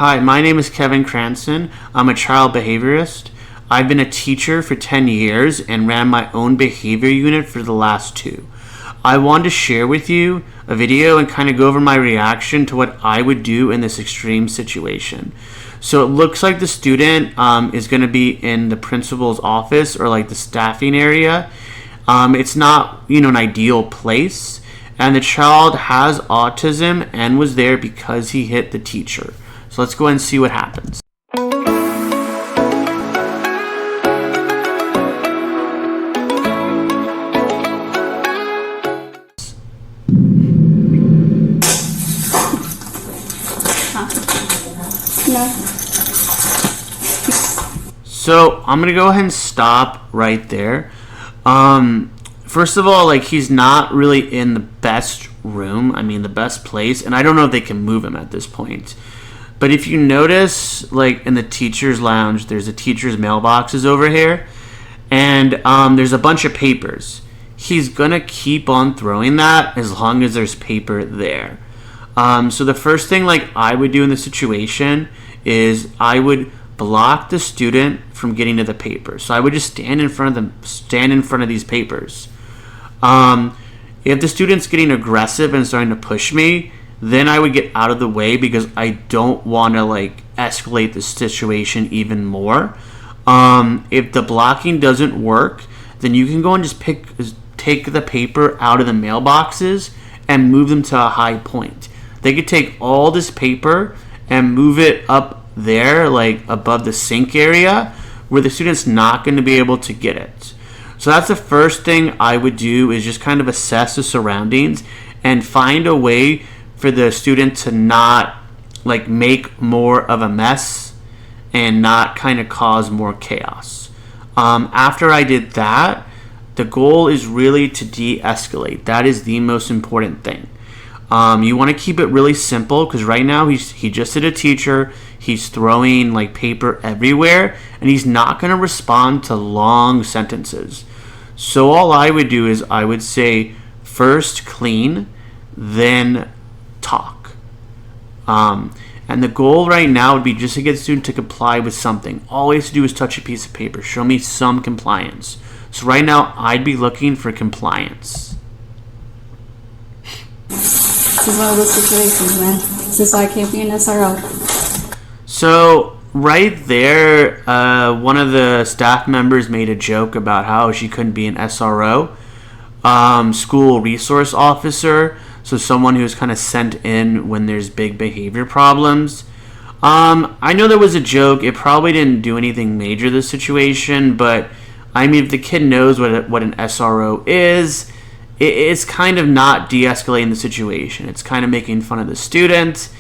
Hi, my name is Kevin Kranson. I'm a child behaviorist. I've been a teacher for 10 years and ran my own behavior unit for the last 2. I wanted to share with you a video and kind of go over my reaction to what I would do in this extreme situation. So it looks like the student is going to be in the principal's office or like the staffing area. It's not, an ideal place. And the child has autism and was there because he hit the teacher. So let's go ahead and see what happens. So I'm gonna go ahead and stop right there. First of all, he's not really in the best room. The best place, and I don't know if they can move him at this point. But if you notice, in the teacher's lounge, there's a teacher's mailboxes over here, and there's a bunch of papers. He's gonna keep on throwing that as long as there's paper there. So the first thing I would do in this situation is I would block the student from getting to the paper. So I would just stand in front of these papers. If the student's getting aggressive and starting to push me, then I would get out of the way because I don't want to escalate the situation even more. If the blocking doesn't work, then you can go and just take the paper out of the mailboxes and move them to a high point. They could take all this paper and move it up there, above the sink area, where the student's not going to be able to get it. So that's the first thing I would do, is just kind of assess the surroundings and find a way for the student to not make more of a mess and not kind of cause more chaos. After I did that, the goal is really to de-escalate. That is the most important thing. You want to keep it really simple, because right now he just hit a teacher. He's throwing paper everywhere, and he's not going to respond to long sentences. So all I would do is I would say, first clean, then talk. And the goal right now would be just to get the student to comply with something. All he has to do is touch a piece of paper. Show me some compliance. So right now I'd be looking for compliance. This is one of those situations, man. This is why I can't be an SRO. So right there, one of the staff members made a joke about how she couldn't be an SRO, school resource officer. So someone who's kind of sent in when there's big behavior problems. I know there was a joke. It probably didn't do anything major to the situation, but if the kid knows what an SRO is, it's kind of not de-escalating the situation. It's kind of making fun of the student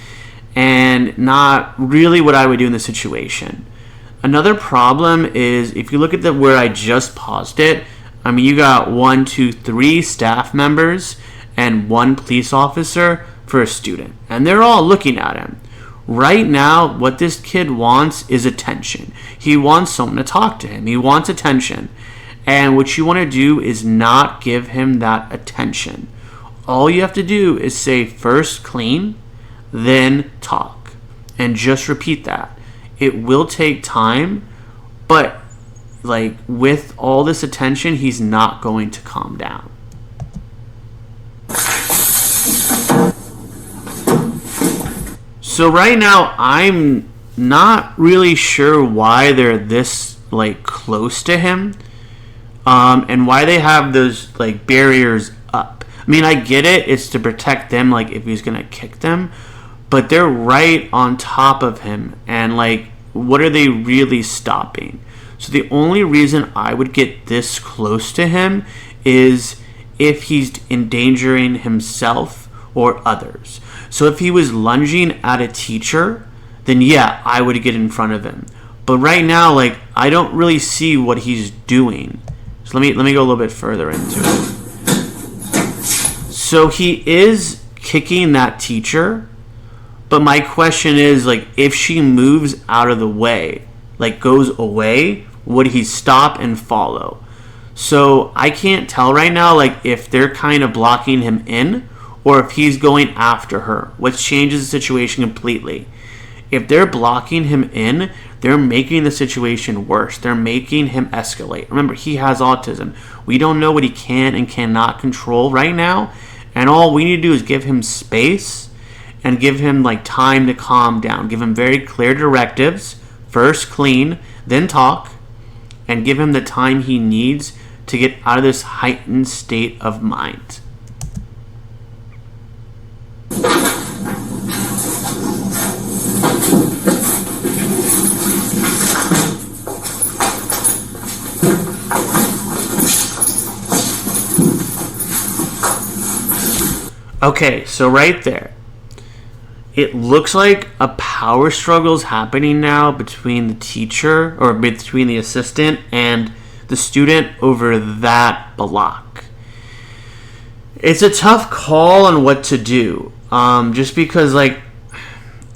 and not really what I would do in the situation. Another problem is, if you look at where I just paused it, you got 1, 2, 3 staff members and 1 police officer for a student, and they're all looking at him. Right now, what this kid wants is attention. He wants someone to talk to him. He wants attention. And what you want to do is not give him that attention. All you have to do is say, first clean, then talk. And just repeat that. It will take time, but with all this attention, he's not going to calm down. So right now, I'm not really sure why they're this close to him, and why they have those barriers up. I get it; it's to protect them, if he's gonna kick them, but they're right on top of him, and what are they really stopping? So the only reason I would get this close to him is if he's endangering himself or others. So if he was lunging at a teacher, then yeah, I would get in front of him. But right now, I don't really see what he's doing. So let me go a little bit further into it. So he is kicking that teacher, but my question is, if she moves out of the way, goes away, would he stop and follow? So I can't tell right now, if they're kind of blocking him in or if he's going after her, which changes the situation completely. if they're blocking him in, they're making the situation worse. They're making him escalate. Remember, he has autism. We don't know what he can and cannot control right now, and all we need to do is give him space and give him like time to calm down. Give him very clear directives. First clean, then talk, and give him the time he needs to get out of this heightened state of mind. Okay, so right there, it looks like a power struggle is happening now between the teacher or between the assistant and the student over that block. It's a tough call on what to do, just because, like,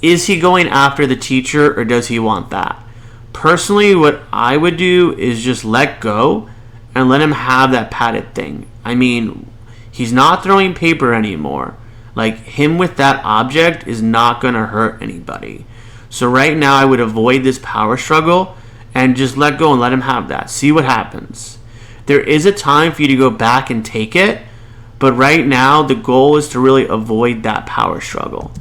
is he going after the teacher or does he want that? Personally, what I would do is just let go and let him have that padded thing. I mean, he's not throwing paper anymore. Like, him with that object is not going to hurt anybody. So right now I would avoid this power struggle and just let go and let him have that. See what happens. There is a time for you to go back and take it, but right now the goal is to really avoid that power struggle.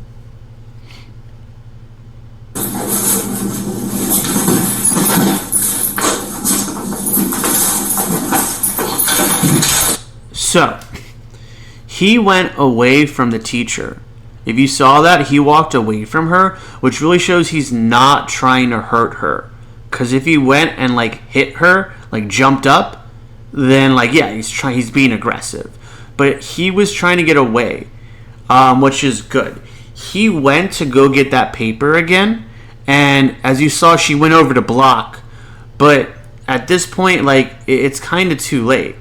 So, he went away from the teacher. If you saw that, he walked away from her, which really shows he's not trying to hurt her. Because if he went and like hit her, like jumped up, then like yeah, he's being aggressive. But he was trying to get away, which is good. He went to go get that paper again, and as you saw, she went over to block. But at this point, like it's kind of too late.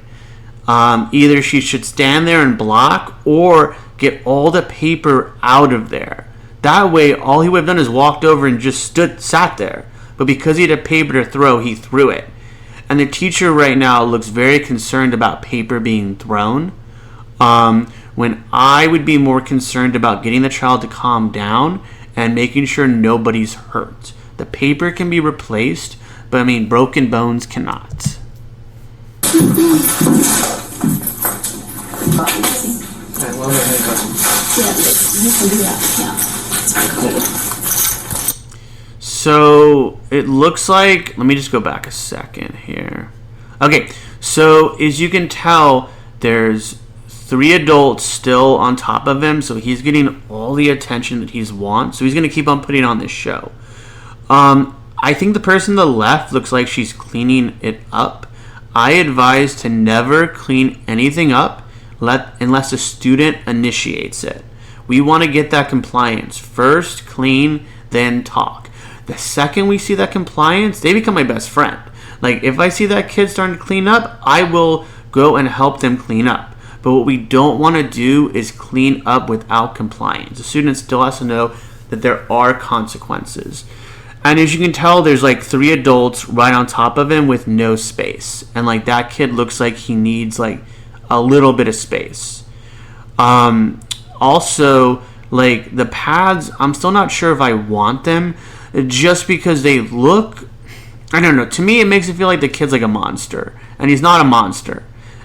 Either she should stand there and block or get all the paper out of there. That way, all he would have done is walked over and just sat there. But because he had a paper to throw, he threw it. And the teacher right now looks very concerned about paper being thrown. When I would be more concerned about getting the child to calm down and making sure nobody's hurt. The paper can be replaced, but I mean, broken bones cannot. So it looks like, let me just go back a second here. Okay, so as you can tell, there's 3 adults still on top of him, so he's getting all the attention that he wants. So he's going to keep on putting on this show. I think the person on the left looks like she's cleaning it up. I advise to never clean anything up unless a student initiates it. We want to get that compliance. First, clean, then talk. The second we see that compliance, they become my best friend. Like, if I see that kid starting to clean up, I will go and help them clean up. But what we don't want to do is clean up without compliance. The student still has to know that there are consequences. And as you can tell, there's like 3 adults right on top of him with no space. And like that kid looks like he needs like a little bit of space. Also, like the pads, I'm still not sure if I want them just because they look, I don't know. To me, it makes it feel like the kid's like a monster. And he's not a monster.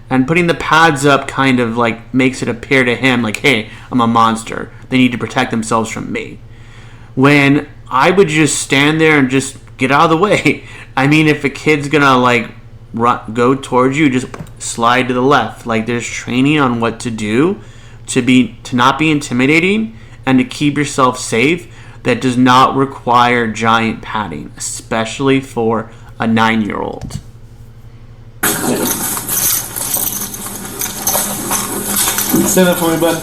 And putting the pads up kind of like makes it appear to him like, hey, I'm a monster. They need to protect themselves from me. When I would just stand there and just get out of the way. I mean, if a kid's gonna like go towards you, just slide to the left. Like there's training on what to do to not be intimidating and to keep yourself safe. That does not require giant padding, especially for a 9-year-old. Stand up for me, bud.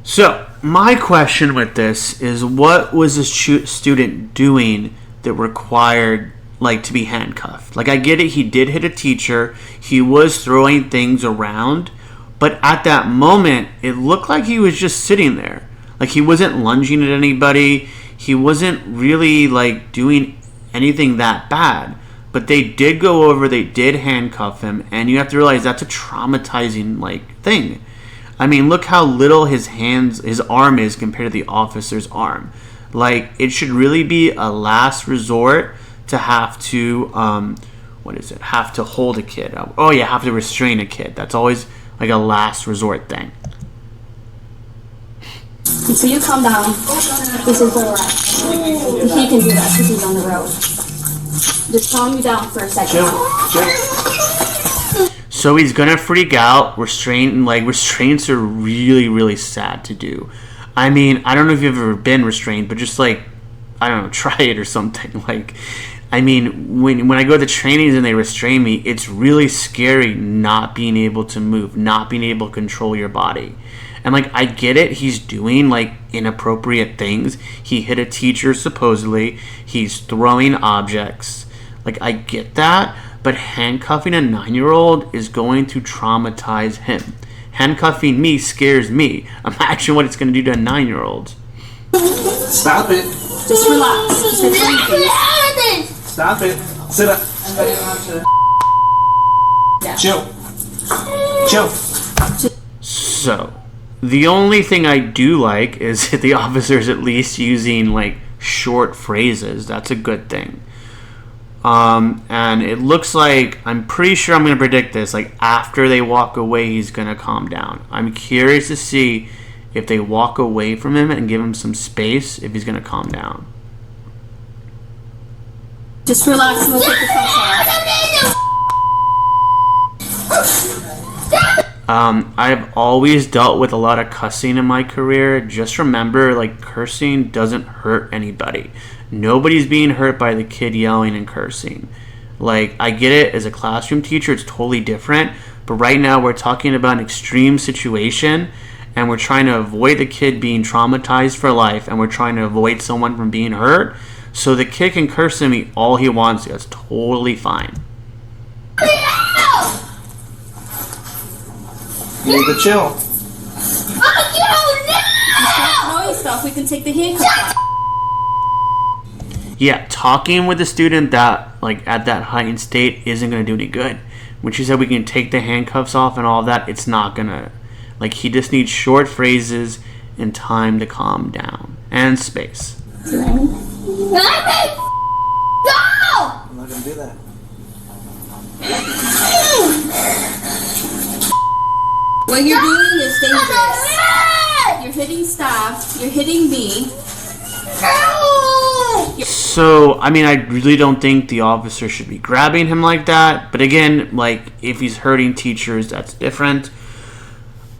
So, my question with this is, what was this student doing that required, like, to be handcuffed? Like, I get it, he did hit a teacher, he was throwing things around, but at that moment, it looked like he was just sitting there. Like, he wasn't lunging at anybody, he wasn't really, like, doing anything that bad. But they did go over, they did handcuff him, and you have to realize that's a traumatizing, like, thing. I mean, look how little his arm is compared to the officer's arm. Like, it should really be a last resort to have to, have to hold a kid. Oh yeah, have to restrain a kid. That's always like a last resort thing. So you calm down. This is where we're at. He can do that because he's on the road. Just calm you down for a second. So he's gonna freak out. Restraints are really, really sad to do. I mean, I don't know if you've ever been restrained, but just like, I don't know, try it or something. Like, I mean, when I go to trainings and they restrain me, it's really scary not being able to move, not being able to control your body. And like, I get it, he's doing like inappropriate things. He hit a teacher supposedly. He's throwing objects. Like, I get that, but handcuffing a 9-year-old is going to traumatize him. Handcuffing me scares me. Imagine what it's going to do to a 9-year-old. Stop it. Just relax. Stop it. Sit up. Chill. So, the only thing I do like is that the officer's at least using like short phrases. That's a good thing. And it looks like, I'm pretty sure I'm going to predict this, like after they walk away, he's going to calm down. I'm curious to see if they walk away from him and give him some space, if he's going to calm down. Just relax and we'll take the phone call. I've always dealt with a lot of cussing in my career. Just remember, like, cursing doesn't hurt anybody. Nobody's being hurt by the kid yelling and cursing. Like, I get it, as a classroom teacher, it's totally different. But right now, we're talking about an extreme situation, and we're trying to avoid the kid being traumatized for life, and we're trying to avoid someone from being hurt. So the kid can curse at me all he wants to. That's totally fine. You need to chill. Stop throwing stuff. We can take the handcuffs off. Yeah, talking with the student that, like, at that heightened state isn't going to do any good. When she said we can take the handcuffs off and all that, it's not going to. Like, he just needs short phrases and time to calm down. And space. I'm not going to do that. What you're doing is dangerous. You're hitting staff. You're hitting me. So, I mean, I really don't think the officer should be grabbing him like that. But again, like, if he's hurting teachers, that's different.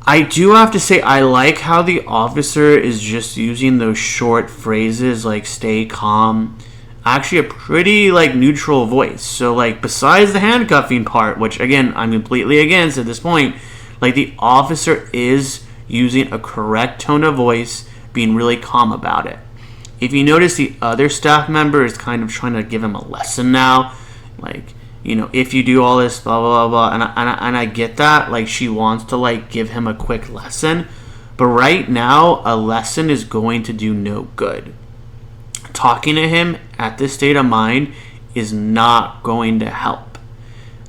I do have to say, I like how the officer is just using those short phrases like stay calm. Actually, a pretty, like, neutral voice. So, like, besides the handcuffing part, which, again, I'm completely against at this point, like, the officer is using a correct tone of voice, being really calm about it. If you notice, the other staff member is kind of trying to give him a lesson now. Like, you know, if you do all this, blah, blah, blah, blah. And I get that. Like, she wants to, like, give him a quick lesson. But right now, a lesson is going to do no good. Talking to him at this state of mind is not going to help.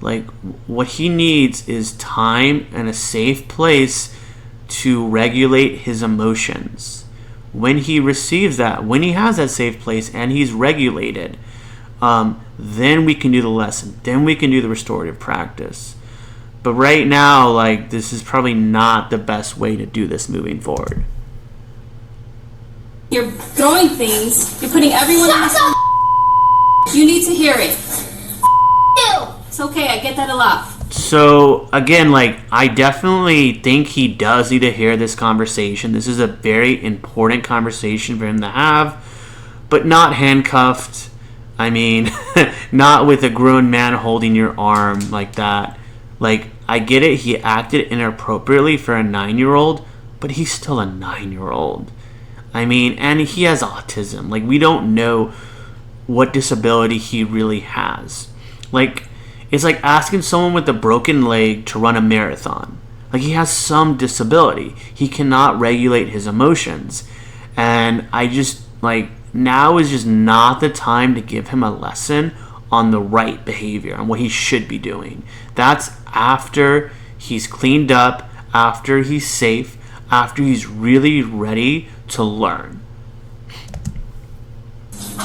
Like, what he needs is time and a safe place to regulate his emotions. When he receives that, when he has that safe place and he's regulated, then we can do the lesson. Then we can do the restorative practice. But right now, like, this is probably not the best way to do this moving forward. You're throwing things. You're putting everyone in this. You need to hear it. It's okay. I get that a lot. So, again, like, I definitely think he does need to hear this conversation. This is a very important conversation for him to have, but not handcuffed. I mean, not with a grown man holding your arm like that. Like, I get it, he acted inappropriately for a 9-year-old, but he's still a 9-year-old. I mean, and he has autism. Like, we don't know what disability he really has. Like, it's like asking someone with a broken leg to run a marathon. Like, he has some disability. He cannot regulate his emotions. And I just, like, now is just not the time to give him a lesson on the right behavior and what he should be doing. That's after he's cleaned up, after he's safe, after he's really ready to learn.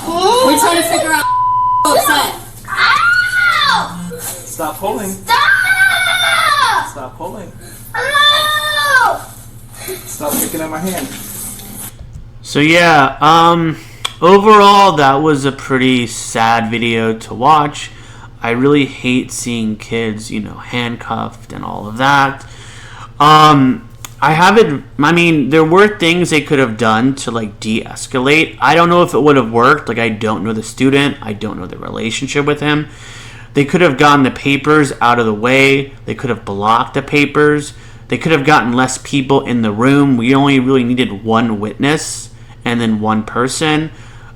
We're trying to figure out upset. Stop pulling. Stop pulling. Stop picking at my hand. So yeah, overall that was a pretty sad video to watch. I really hate seeing kids, handcuffed and all of that. There were things they could have done to de-escalate. I don't know if it would have worked. I don't know the student. I don't know the relationship with him. They could have gotten the papers out of the way. They could have blocked the papers. They could have gotten less people in the room. We only really needed one witness and then one person.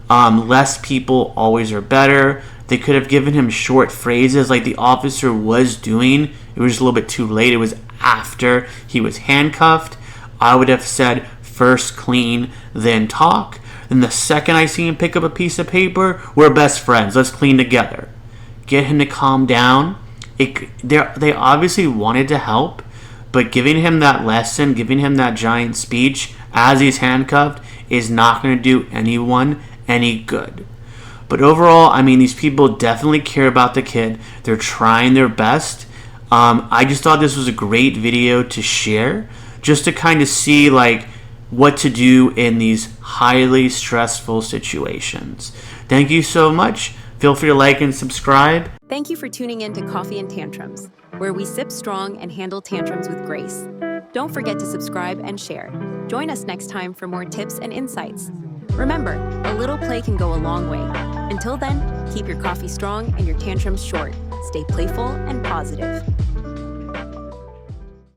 Less people always are better. They could have given him short phrases like the officer was doing. It was just a little bit too late. It was after he was handcuffed. I would have said, first clean, then talk. Then the second I see him pick up a piece of paper, we're best friends. Let's clean together. Get him to calm down. They obviously wanted to help, but giving him that lesson, giving him that giant speech as he's handcuffed is not going to do anyone any good. But overall, these people definitely care about the kid. They're trying their best. I just thought this was a great video to share, just to kind of see what to do in these highly stressful situations. Thank you so much. Feel free to like and subscribe. Thank you for tuning in to Coffee and Tantrums, where we sip strong and handle tantrums with grace. Don't forget to subscribe and share. Join us next time for more tips and insights. Remember, a little play can go a long way. Until then, keep your coffee strong and your tantrums short. Stay playful and positive.